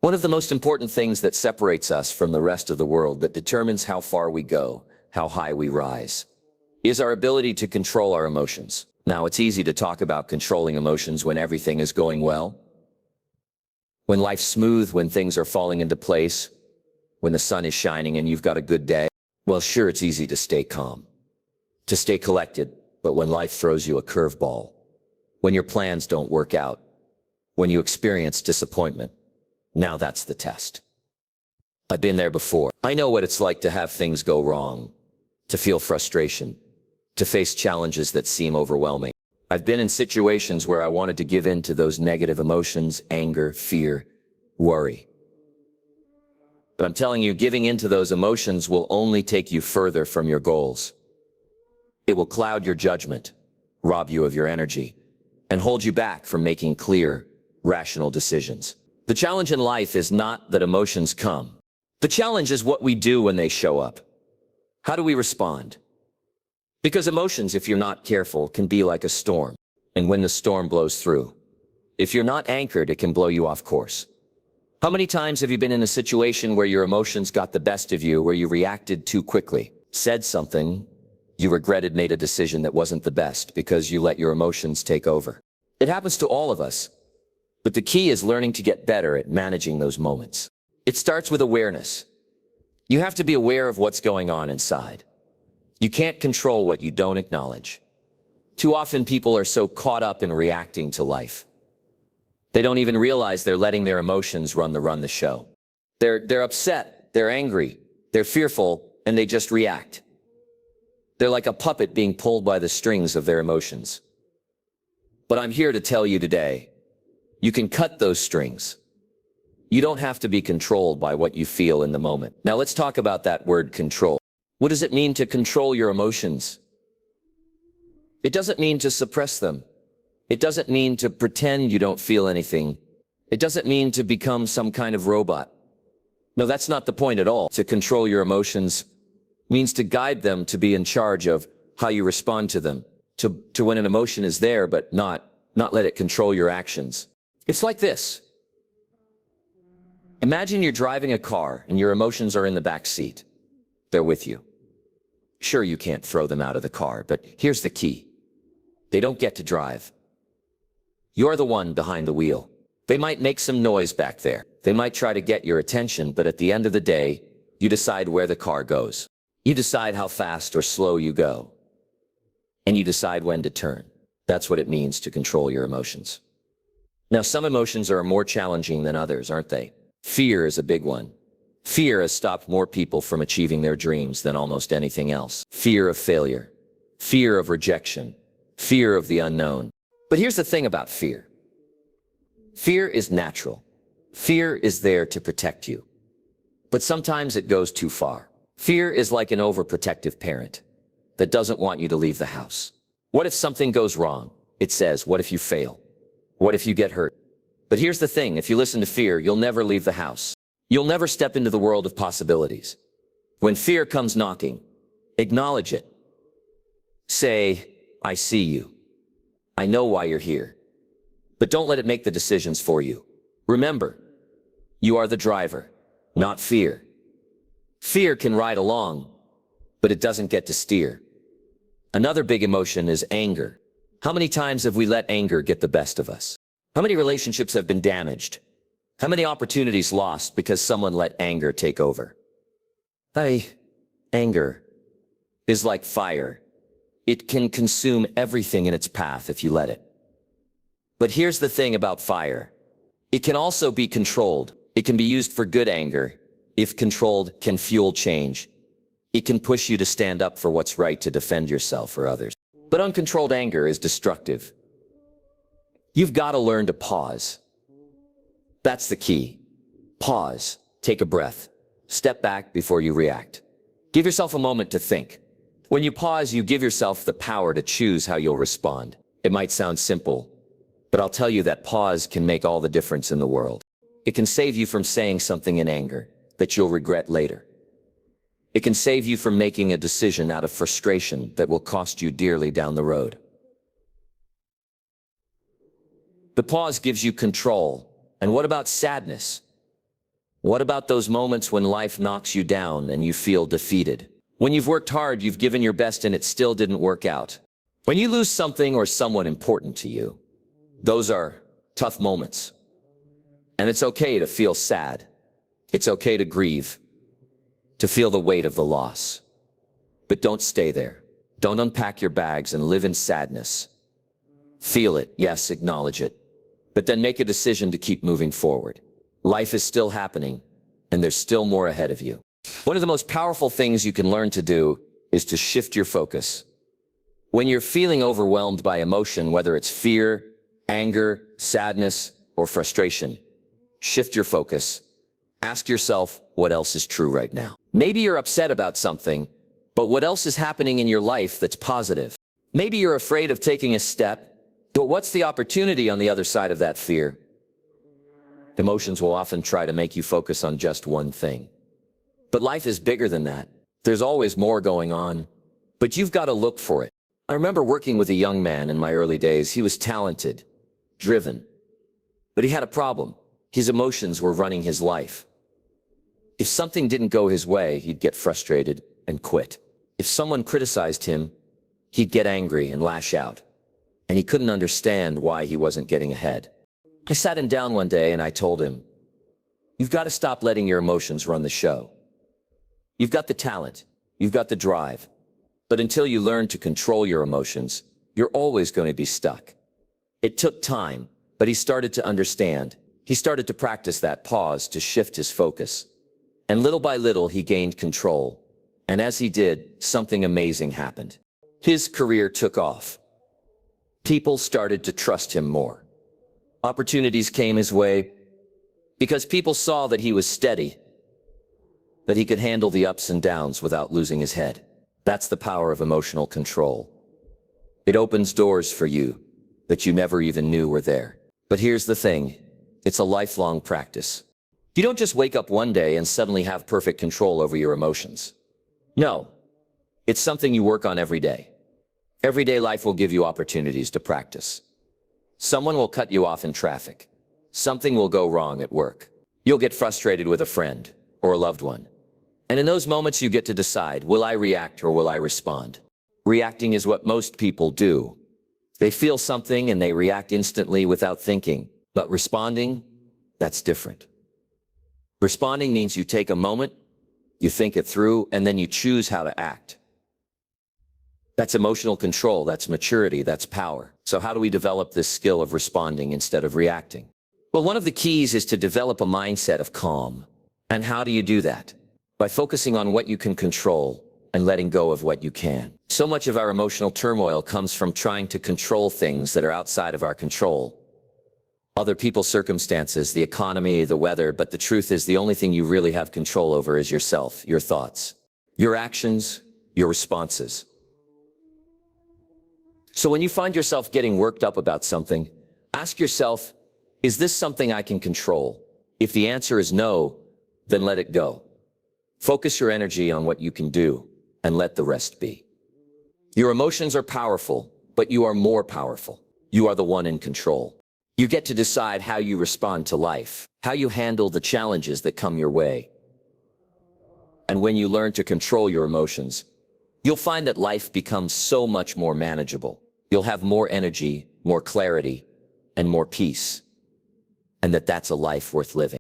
One of the most important things that separates us from the rest of the world, that determines how far we go, how high we rise, is our ability to control our emotions. Now, it's easy to talk about controlling emotions when everything is going well, when life's smooth, when things are falling into place, when the sun is shining and you've got a good day. Well, sure, it's easy to stay calm, to stay collected, but when life throws you a curveball, when your plans don't work out, when you experience disappointment, now that's the test. I've been there before. I know what it's like to have things go wrong, to feel frustration, to face challenges that seem overwhelming. I've been in situations where I wanted to give in to those negative emotions, anger, fear, worry. But I'm telling you, giving in to those emotions will only take you further from your goals. It will cloud your judgment, rob you of your energy, and hold you back from making clear, rational decisions. The challenge in life is not that emotions come. The challenge is what we do when they show up. How do we respond? Because emotions, if you're not careful, can be like a storm. And when the storm blows through, if you're not anchored, it can blow you off course. How many times have you been in a situation where your emotions got the best of you, where you reacted too quickly, said something you regretted, made a decision that wasn't the best because you let your emotions take over? It happens to all of us. But the key is learning to get better at managing those moments. It starts with awareness. You have to be aware of what's going on inside. You can't control what you don't acknowledge. Too often people are so caught up in reacting to life, they don't even realize they're letting their emotions run the show. They're upset, they're angry, they're fearful, and they just react. They're like a puppet being pulled by the strings of their emotions. But I'm here to tell you today, you can cut those strings. You don't have to be controlled by what you feel in the moment. Now let's talk about that word control. What does it mean to control your emotions? It doesn't mean to suppress them. It doesn't mean to pretend you don't feel anything. It doesn't mean to become some kind of robot. No, that's not the point at all. To control your emotions means to guide them, to be in charge of how you respond to them, to when an emotion is there, but not let it control your actions. It's like this. Imagine you're driving a car and your emotions are in the back seat. They're with you. Sure, you can't throw them out of the car, but here's the key. They don't get to drive. You're the one behind the wheel. They might make some noise back there. They might try to get your attention, but at the end of the day, you decide where the car goes. You decide how fast or slow you go. And you decide when to turn. That's what it means to control your emotions. Now, some emotions are more challenging than others, aren't they? Fear is a big one. Fear has stopped more people from achieving their dreams than almost anything else. Fear of failure, fear of rejection, fear of the unknown. But here's the thing about fear. Fear is natural. Fear is there to protect you. But sometimes it goes too far. Fear is like an overprotective parent that doesn't want you to leave the house. What if something goes wrong? It says, what if you fail? What if you get hurt? But here's the thing, if you listen to fear, you'll never leave the house. You'll never step into the world of possibilities. When fear comes knocking, acknowledge it. Say, I see you. I know why you're here. But don't let it make the decisions for you. Remember, you are the driver, not fear. Fear can ride along, but it doesn't get to steer. Another big emotion is anger. How many times have we let anger get the best of us? How many relationships have been damaged? How many opportunities lost because someone let anger take over? Anger is like fire. It can consume everything in its path if you let it. But here's the thing about fire. It can also be controlled. It can be used for good. Anger, if controlled, can fuel change. It can push you to stand up for what's right, to defend yourself or others. But uncontrolled anger is destructive. You've got to learn to pause. That's the key. Pause. Take a breath. Step back before you react. Give yourself a moment to think. When you pause, you give yourself the power to choose how you'll respond. It might sound simple, but I'll tell you that pause can make all the difference in the world. It can save you from saying something in anger that you'll regret later. It can save you from making a decision out of frustration that will cost you dearly down the road. The pause gives you control. And what about sadness? What about those moments when life knocks you down and you feel defeated? When you've worked hard, you've given your best and it still didn't work out? When you lose something or someone important to you? Those are tough moments. And it's okay to feel sad. It's okay to grieve, to feel the weight of the loss. But don't stay there. Don't unpack your bags and live in sadness. Feel it, yes, acknowledge it, but then make a decision to keep moving forward. Life is still happening, and there's still more ahead of you. One of the most powerful things you can learn to do is to shift your focus. When you're feeling overwhelmed by emotion, whether it's fear, anger, sadness, or frustration, shift your focus. Ask yourself, what else is true right now? Maybe you're upset about something, but what else is happening in your life that's positive? Maybe you're afraid of taking a step, but what's the opportunity on the other side of that fear? Emotions will often try to make you focus on just one thing. But life is bigger than that. There's always more going on, but you've got to look for it. I remember working with a young man in my early days. He was talented, driven, but he had a problem. His emotions were running his life. If something didn't go his way, he'd get frustrated and quit. If someone criticized him, he'd get angry and lash out. And he couldn't understand why he wasn't getting ahead. I sat him down one day and I told him, you've got to stop letting your emotions run the show. You've got the talent, you've got the drive, but until you learn to control your emotions, you're always going to be stuck. It took time, but he started to understand. He started to practice that pause to shift his focus. And little by little, he gained control. And as he did, something amazing happened. His career took off. People started to trust him more. Opportunities came his way because people saw that he was steady, that he could handle the ups and downs without losing his head. That's the power of emotional control. It opens doors for you that you never even knew were there. But here's the thing, it's a lifelong practice. You don't just wake up one day and suddenly have perfect control over your emotions. No, it's something you work on every day. Everyday life will give you opportunities to practice. Someone will cut you off in traffic. Something will go wrong at work. You'll get frustrated with a friend or a loved one. And in those moments you get to decide, will I react or will I respond? Reacting is what most people do. They feel something and they react instantly without thinking. But responding, that's different. Responding means you take a moment, you think it through, and then you choose how to act. That's emotional control, that's maturity, that's power. So how do we develop this skill of responding instead of reacting? Well, one of the keys is to develop a mindset of calm. And how do you do that? By focusing on what you can control and letting go of what you can. So much of our emotional turmoil comes from trying to control things that are outside of our control. Other people's circumstances, the economy, the weather, but the truth is the only thing you really have control over is yourself, your thoughts, your actions, your responses. So when you find yourself getting worked up about something, ask yourself, is this something I can control? If the answer is no, then let it go. Focus your energy on what you can do and let the rest be. Your emotions are powerful, but you are more powerful. You are the one in control. You get to decide how you respond to life, how you handle the challenges that come your way. And when you learn to control your emotions, you'll find that life becomes so much more manageable. You'll have more energy, more clarity, and more peace. And that's a life worth living.